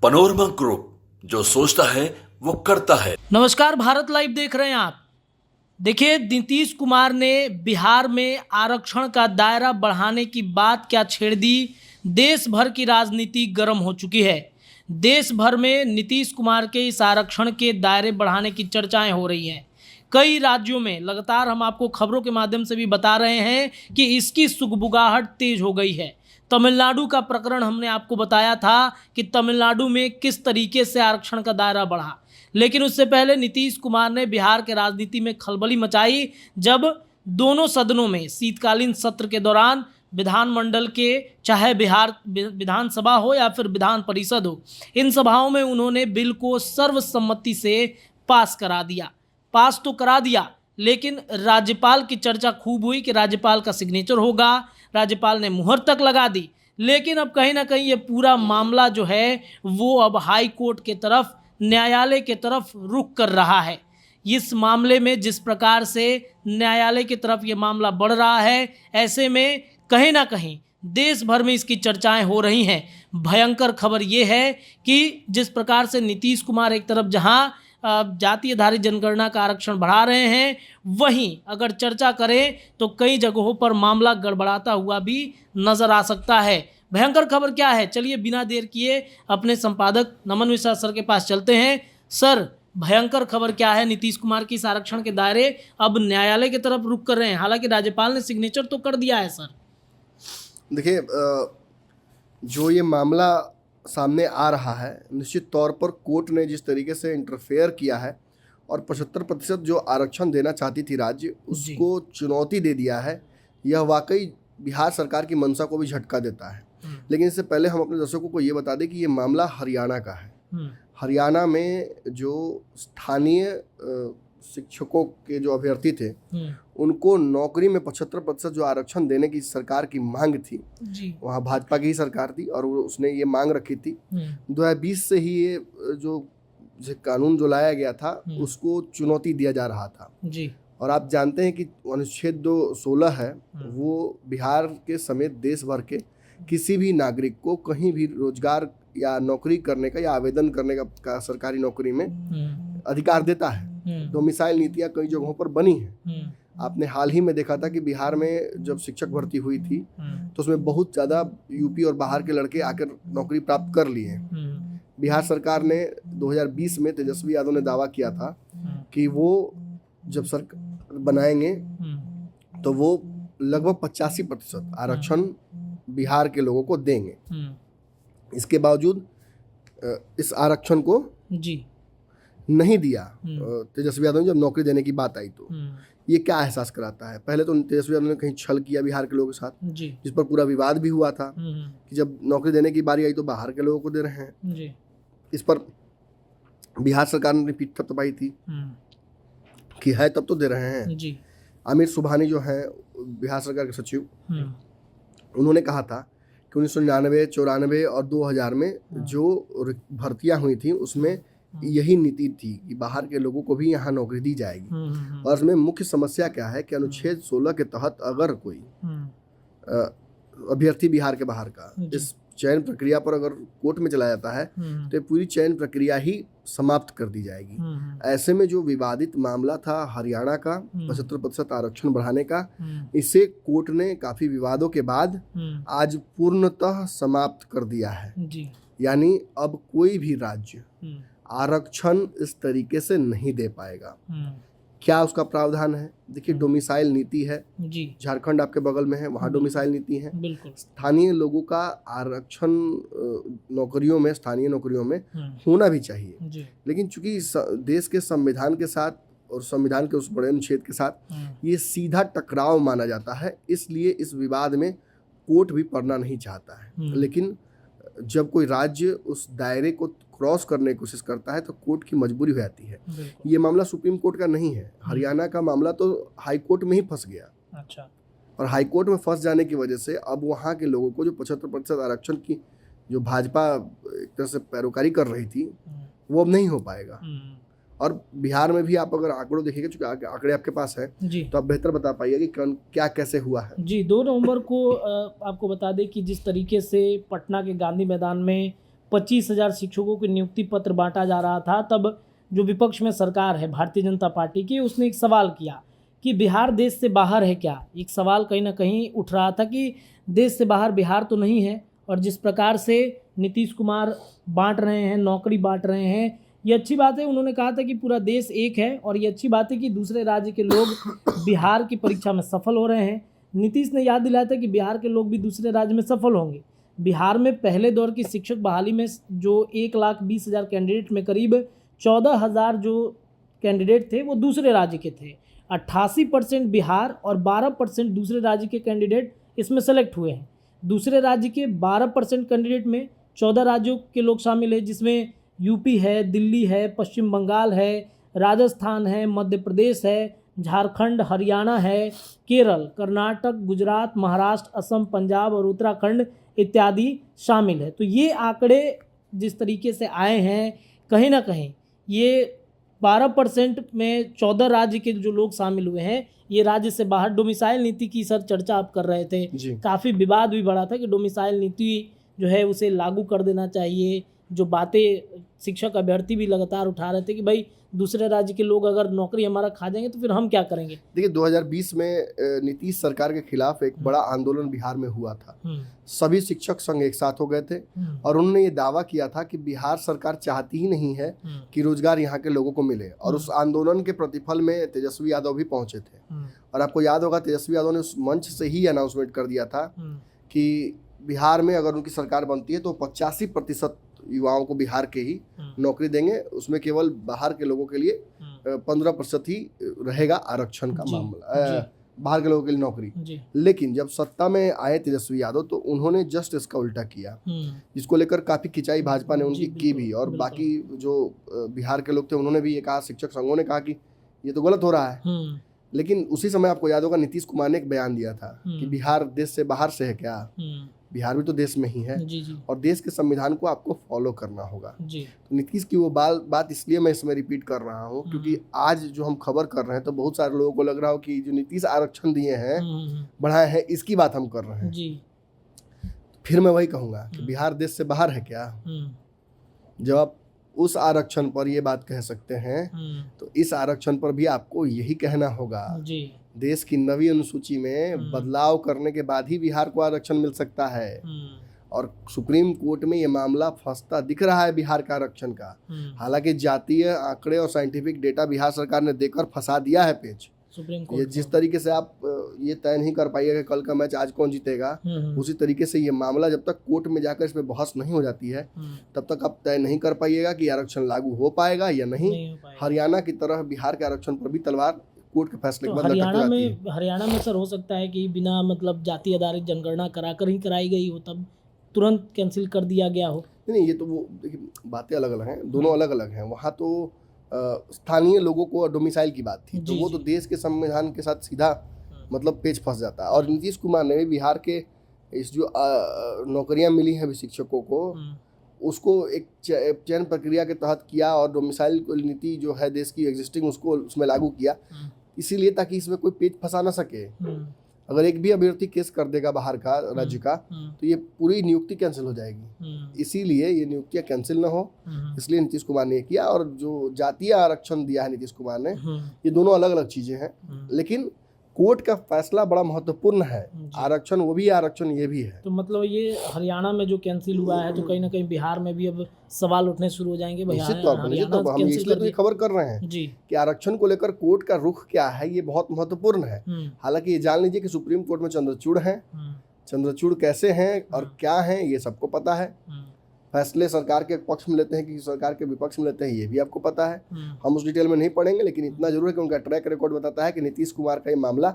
Panorama group, जो सोचता है वो करता है। नमस्कार, भारत लाइव देख रहे हैं आप। देखिए, नीतीश कुमार ने बिहार में आरक्षण का दायरा बढ़ाने की बात क्या छेड़ दी। देश भर की राजनीति गर्म हो चुकी है। देश भर में नीतीश कुमार के इस आरक्षण के दायरे बढ़ाने की चर्चाएं हो रही हैं। कई राज्यों में लगातार हम आपको खबरों के माध्यम से भी बता रहे हैं कि इसकी सुगबुगाहट तेज हो गई है। तमिलनाडु का प्रकरण हमने आपको बताया था कि तमिलनाडु में किस तरीके से आरक्षण का दायरा बढ़ा, लेकिन उससे पहले नीतीश कुमार ने बिहार के राजनीति में खलबली मचाई जब दोनों सदनों में शीतकालीन सत्र के दौरान विधानमंडल के, चाहे बिहार विधानसभा हो या फिर विधान परिषद हो, इन सभाओं में उन्होंने बिल को सर्वसम्मति से पास तो करा दिया, लेकिन राज्यपाल की चर्चा खूब हुई कि राज्यपाल का सिग्नेचर होगा। राज्यपाल ने मुहर तक लगा दी, लेकिन अब कहीं ना कहीं ये पूरा मामला जो है वो अब हाई कोर्ट के तरफ, न्यायालय के तरफ रुख कर रहा है। इस मामले में जिस प्रकार से न्यायालय की तरफ ये मामला बढ़ रहा है, ऐसे में कहीं ना कहीं देश भर में इसकी चर्चाएं हो रही हैं। भयंकर खबर ये है कि जिस प्रकार से नीतीश कुमार एक तरफ जहां जाति आधारित जनगणना का आरक्षण बढ़ा रहे हैं, वहीं अगर चर्चा करें तो कई जगहों पर मामला गड़बड़ाता हुआ भी नजर आ सकता है। भयंकर खबर क्या है, चलिए बिना देर किए अपने संपादक नमन मिश्रा सर के पास चलते हैं। सर, भयंकर खबर क्या है? नीतीश कुमार की इस आरक्षण के दायरे अब न्यायालय की तरफ रुख कर रहे हैं, हालांकि राज्यपाल ने सिग्नेचर तो कर दिया है। सर देखिए, जो ये मामला सामने आ रहा है, निश्चित तौर पर कोर्ट ने जिस तरीके से इंटरफेयर किया है और 75% जो आरक्षण देना चाहती थी राज्य, उसको चुनौती दे दिया है, यह वाकई बिहार सरकार की मंशा को भी झटका देता है। लेकिन इससे पहले हम अपने दर्शकों को ये बता दें कि ये मामला हरियाणा का है। हरियाणा में जो स्थानीय शिक्षकों के जो अभ्यर्थी थे, उनको नौकरी में 75% जो आरक्षण देने की सरकार की मांग थी, वहाँ भाजपा की ही सरकार थी और उसने ये मांग रखी थी। 2020 से ही ये जो कानून जो लाया गया था उसको चुनौती दिया जा रहा था जी। और आप जानते हैं कि अनुच्छेद 216 है, वो बिहार के समेत देश भर के किसी भी नागरिक को कहीं भी रोजगार या नौकरी करने का या आवेदन करने का सरकारी नौकरी में अधिकार देता है। डोमिसाइल नीतियां कई जगहों पर बनी हैं। आपने हाल ही में देखा था कि बिहार में जब शिक्षक भर्ती हुई थी तो उसमें बहुत ज़्यादा यूपी और बाहर के लड़के आकर नौकरी प्राप्त कर लिए हैं। बिहार सरकार ने 2020 में तेजस्वी यादव ने दावा किया था कि वो जब सरकार बनाएंगे तो वो लगभग 85% आरक्षण बिहार के लोगों को देंगे। इसके बावजूद इस आरक्षण को जी नहीं दिया तेजस्वी यादव ने। जब नौकरी देने की बात आई तो ये क्या एहसास कराता है? पहले तो तेजस्वी यादव ने कहीं छल किया बिहार के लोगों के साथ, जिस पर पूरा विवाद भी हुआ था कि जब नौकरी देने की बारी आई तो बाहर के लोगों को दे रहे हैं। इस पर बिहार सरकार ने पीठ थपथपाई थी कि है तब तो दे रहे हैं। आमिर सुबहानी जो है बिहार सरकार के सचिव, उन्होंने कहा था कि 1999, 94 और 2000 में जो भर्तियां हुई थी उसमें यही नीति थी कि बाहर के लोगों को भी यहाँ नौकरी दी जाएगी। और इसमें मुख्य समस्या क्या है कि अनुच्छेद 16 के तहत अगर कोई अभ्यर्थी बिहार के बाहर का इस चयन प्रक्रिया पर अगर कोर्ट में चला जाता है तो पूरी चयन प्रक्रिया ही समाप्त कर दी जाएगी। ऐसे में जो विवादित मामला था हरियाणा का 75% आरक्षण बढ़ाने का, इसे कोर्ट ने काफी विवादों के बाद आज पूर्णतः समाप्त कर दिया है। यानी अब कोई भी राज्य आरक्षण इस तरीके से नहीं दे पाएगा। क्या उसका प्रावधान है? देखिए, डोमिसाइल नीति है जी। झारखंड आपके बगल में है, वहाँ डोमिसाइल नीति है। स्थानीय लोगों का आरक्षण नौकरियों में, स्थानीय नौकरियों में होना भी चाहिए, लेकिन चूंकि देश के संविधान के साथ और संविधान के उस बड़े अनुच्छेद के साथ ये सीधा टकराव माना जाता है, इसलिए इस विवाद में कोर्ट भी पड़ना नहीं चाहता है। लेकिन जब कोई राज्य उस दायरे को क्रॉस करने की कोशिश करता है तो कोर्ट की मजबूरी हो जाती है। ये मामला सुप्रीम कोर्ट का नहीं है, हरियाणा का मामला तो हाई कोर्ट में ही फंस गया। अच्छा। और हाई कोर्ट में फंस जाने की वजह से अब वहाँ के लोगों को जो 75% आरक्षण की जो भाजपा एक तरह से पैरोकारी कर रही थी वो अब नहीं हो पाएगा। और बिहार में भी आप अगर आंकड़ों देखेंगे, चूंकि आंकड़े आपके पास है तो आप बेहतर बता पाइए कि क्या कैसे हुआ है। जी, 2 नवंबर को आपको बता दें कि जिस तरीके से पटना के गांधी मैदान में 25,000 शिक्षकों की नियुक्ति पत्र बांटा जा रहा था, तब जो विपक्ष में सरकार है भारतीय जनता पार्टी की, उसने एक सवाल किया कि बिहार देश से बाहर है क्या। एक सवाल कहीं ना कहीं उठ रहा था कि देश से बाहर बिहार तो नहीं है, और जिस प्रकार से नीतीश कुमार बांट रहे हैं, नौकरी बांट रहे हैं, ये अच्छी बात है। उन्होंने कहा था कि पूरा देश एक है, और ये अच्छी बात है कि दूसरे राज्य के लोग बिहार की परीक्षा में सफल हो रहे हैं। नीतीश ने याद दिलाया था कि बिहार के लोग भी दूसरे राज्य में सफल होंगे। बिहार में पहले दौर की शिक्षक बहाली में जो 1,20,000 कैंडिडेट में करीब 14,000 जो कैंडिडेट थे वो दूसरे राज्य के थे। 88% बिहार और 12% दूसरे राज्य के कैंडिडेट इसमें सेलेक्ट हुए हैं। दूसरे राज्य के 12% कैंडिडेट में 14 राज्यों के लोग शामिल हैं, जिसमें यूपी है, दिल्ली है, पश्चिम बंगाल है, राजस्थान है, मध्य प्रदेश है, झारखंड, हरियाणा है, केरल, कर्नाटक, गुजरात, महाराष्ट्र, असम, पंजाब और उत्तराखंड इत्यादि शामिल है। तो ये आंकड़े जिस तरीके से आए हैं, कहीं ना कहीं ये 12% में 14 राज्य के जो लोग शामिल हुए हैं, ये राज्य से बाहर। डोमिसाइल नीति की सर चर्चा आप कर रहे थे, काफ़ी विवाद भी बढ़ा था कि डोमिसाइल नीति जो है उसे लागू कर देना चाहिए। जो बातें शिक्षक अभ्यर्थी भी लगातार उठा रहे थे कि भाई दूसरे राज्य के लोग अगर नौकरी हमारा खा जाएंगे तो फिर हम क्या करेंगे। देखिए 2020 में नीतीश सरकार के खिलाफ एक बड़ा आंदोलन बिहार में हुआ था। सभी शिक्षक संघ एक साथ हो गए थे और उन्होंने ये दावा किया था कि बिहार सरकार चाहती ही नहीं है कि रोजगार यहाँ के लोगों को मिले, और उस आंदोलन के प्रतिफल में तेजस्वी यादव भी पहुंचे थे। और आपको याद होगा तेजस्वी यादव ने उस मंच से ही अनाउंसमेंट कर दिया था कि बिहार में अगर उनकी सरकार बनती है तो 85% युवाओं को बिहार के ही नौकरी देंगे, उसमें केवल बाहर के लोगों के लिए 15% ही रहेगा आरक्षण का मामला, बाहर के लोगों के लिए नौकरी। लेकिन जब सत्ता में आए तेजस्वी यादव तो उन्होंने जस्ट इसका उल्टा किया, जिसको लेकर काफी खिंचाई भाजपा ने उनकी की भी, और बाकी जो बिहार के लोग थे उन्होंने भी ये कहा, शिक्षक संघों ने कहा कि ये तो गलत हो रहा है। लेकिन उसी समय आपको याद होगा नीतीश कुमार ने एक बयान दिया था कि बिहार देश से बाहर से है क्या, बिहार भी तो देश में ही है और देश के संविधान को आपको फॉलो करना होगा। तो नीतीश की वो बात इसलिए मैं इसमें रिपीट कर रहा हूँ क्योंकि आज जो हम खबर कर रहे हैं तो बहुत सारे लोगों को लग रहा हो कि जो नीतीश आरक्षण दिए हैं, बढ़ाए हैं, इसकी बात हम कर रहे हैं। फिर मैं वही कहूँगा कि बिहार देश से बाहर है क्या। जब आप उस आरक्षण पर ये बात कह सकते हैं तो इस आरक्षण पर भी आपको यही कहना होगा। देश की 9वीं अनुसूची में बदलाव करने के बाद ही बिहार को आरक्षण मिल सकता है, और सुप्रीम कोर्ट में ये मामला फंसता दिख रहा है बिहार का आरक्षण का। हालांकि जातीय आंकड़े और साइंटिफिक डेटा बिहार सरकार ने देकर फंसा दिया है पेच। ये जिस तरीके से आप ये तय नहीं कर पाइएगा कि कल का मैच आज कौन जीतेगा, उसी तरीके से ये मामला जब तक कोर्ट में जाकर इसमें बहस नहीं हो जाती है तब तक आप तय नहीं कर पाइएगा कि आरक्षण लागू हो पाएगा या नहीं। हरियाणा की तरह बिहार के आरक्षण पर भी तलवार कोर्ट के फैसले के बाद हरियाणा में सर हो सकता है कि बिना मतलब जाति आधारित जनगणना कराकर ही कराई गई हो, तब तुरंत कैंसिल कर दिया गया हो। नहीं, ये तो वो देखिए बातें अलग अलग हैं, दोनों अलग अलग हैं। वहाँ तो स्थानीय लोगों को डोमिसाइल की बात थी, तो वो तो देश के संविधान के साथ सीधा मतलब पेच फंस जाता है। और नीतीश कुमार ने बिहार के इस जो नौकरियां मिली हैं शिक्षकों को, उसको एक चयन प्रक्रिया के तहत किया और डोमिसाइल नीति जो है देश की एग्जिस्टिंग उसको उसमें लागू किया, इसीलिए ताकि इसमें कोई पेच फंसा ना सके। अगर एक भी अभ्यर्थी केस कर देगा बाहर का राज्य का तो ये पूरी नियुक्ति कैंसिल हो जाएगी। इसीलिए ये नियुक्तियां कैंसिल ना हो, इसलिए नीतीश कुमार ने किया। और जो जातीय आरक्षण दिया है नीतीश कुमार ने, ये दोनों अलग अलग चीजें हैं, लेकिन कोर्ट का फैसला बड़ा महत्वपूर्ण है। आरक्षण वो भी आरक्षण ये भी है। तो मतलब ये हरियाणा में जो कैंसिल हुआ है तो कहीं ना कहीं बिहार में भी अब सवाल उठने शुरू हो जाएंगे। निश्चित तौर पर हम इसलिए तो ये खबर कर रहे हैं कि आरक्षण को लेकर कोर्ट का रुख क्या है, ये बहुत महत्वपूर्ण है। हालांकि ये जान लीजिए कि सुप्रीम कोर्ट में चंद्रचूड़ हैं, चंद्रचूड़ कैसे हैं और क्या हैं ये सबको पता है। फैसले सरकार के पक्ष में लेते हैं कि सरकार के विपक्ष में लेते हैं, ये भी आपको पता है। हम उस डिटेल में नहीं पढ़ेंगे, लेकिन इतना जरूर है कि उनका ट्रैक रिकॉर्ड बताता है कि नीतीश कुमार का ये मामला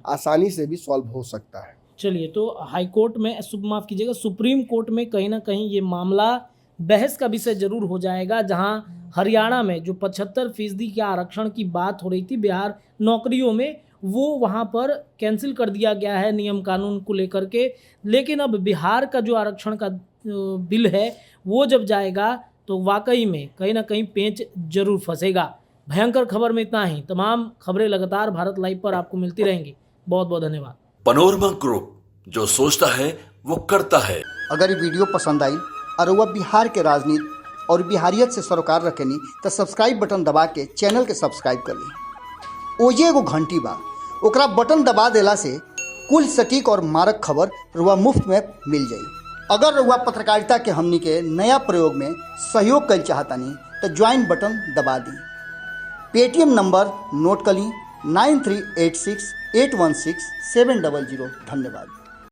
आसानी से भी सॉल्व हो सकता है। चलिए, तो हाई कोर्ट में, माफ कीजिएगा, सुप्रीम कोर्ट में कहीं ना कहीं ये मामला बहस का विषय जरूर हो जाएगा, जहां हरियाणा में जो 75% के आरक्षण की बात हो रही थी बिहार नौकरियों में, वो वहां पर कैंसिल कर दिया गया है नियम कानून को लेकर के। लेकिन अब बिहार का जो आरक्षण का बिल है वो जब जाएगा तो वाकई में कहीं ना कहीं पेंच जरूर फंसेगा। भयंकर खबर में इतना ही। तमाम खबरें लगातार भारत लाइव पर आपको मिलती रहेंगी। बहुत बहुत धन्यवाद। पनोरमा ग्रुप, जो सोचता है वो करता है। अगर ये वीडियो पसंद आई और वह बिहार के राजनीति और बिहारियत से सरोकार रखेनी तो सब्सक्राइब बटन दबा के चैनल के सब्सक्राइब कर ली। ओजे एगो घंटी बा, ओकरा बटन दबा देला से कुल सटीक और मारक खबर रुआ मुफ्त में मिल जाई। अगर रुआ पत्रकारिता के हमनी के नया प्रयोग में सहयोग कर चाहतानी तो ज्वाइन बटन दबा दी। पेटीएम नंबर नोट कर ली 9386816700। धन्यवाद।